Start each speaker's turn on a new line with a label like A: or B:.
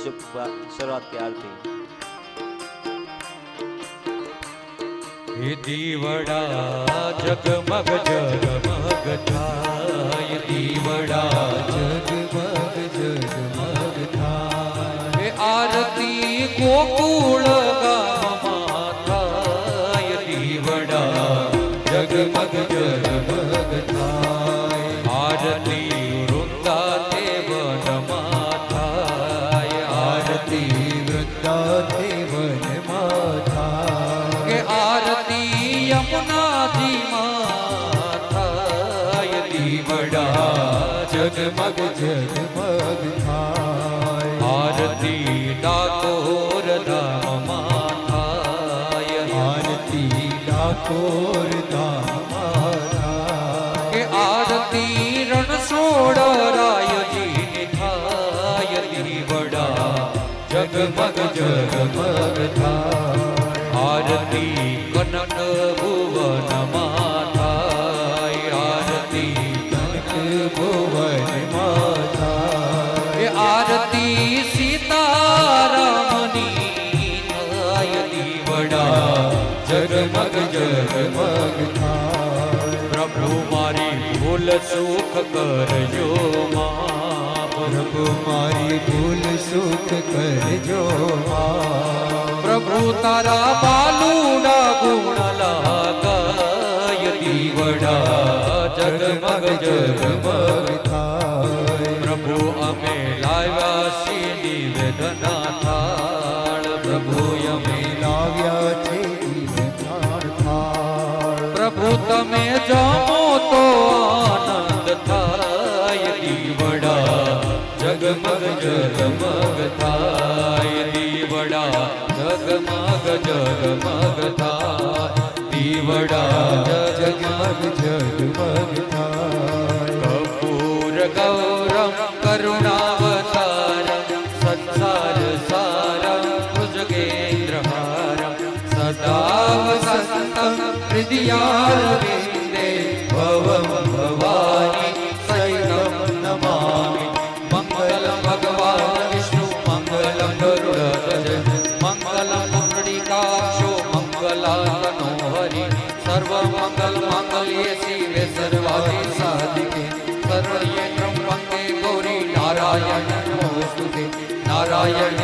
A: શરૂઆત કે આરતી
B: હે દીવડા જગમગ જગમગ થાય દીવડા જગમગ જગમગ થાય હે આરતી ગોકુળ ગામમાં થાય દીવડા જગમગ જગમગ થાય આરતી વૃંદાતે વનમાં થાય આરતી વૃંદાતે વનમાં થાય કે આરતી યમુનાજી માં થાય દીવડા જગમગ જગમગ થાય આરતી ડાકોર ધામમાં થાય આરતી ડાકોર ધામમાં થાય કે આરતી રણછોડ રાયજી થાય દીવડા જગમગ જગમગ થાય આરતી કનક ભુવનમાં થાય આરતી કનક ભુવનમાં થાય આરતી સીતારામની થાય દીવડા જગમગ જગમગ થાય પ્રભુ મારી ભૂલ સુખ કરજો માં પ્રભુ મારી ભૂલ સુખ કરજો માં પ્રભુ તારા બાલુડા ગુણ લાગાય દીવડા જગમગ જગમગ થાય પ્રભુ અમે લાવ્યા છીએ નિવેદના થાળ પ્રભુ અમે લાવ્યા છે નિવેદન થાળ પ્રભુ તમે જમો તો આનંદ થાય દીવડા જગમગ જગમગ થાય દીવડા જગમગ જગમગ થાય દીવડા જગમગ જગમગ થાય કપૂર ગૌરમ કરુણાવતારમ સંસાર સારમ ભુજગેન્દ્રહારમ સદા વસંતમ હૃદયારવિંદે ભવમ ભવાની સૈનમ નમામિ મંગલમ ભગવાન વિષ્ણુ મંગલમ ગરુડધજ મંગલમ પુંડરીકાક્ષો મંગલાતનો હરિ સર્વમંગલ માંગલ્યે શિવે સર્વાર્થ સાધિકે શરણ્યે ત્ર્યંબકે ગૌરી નારાયણ નમોસ્તુતે નારાયણ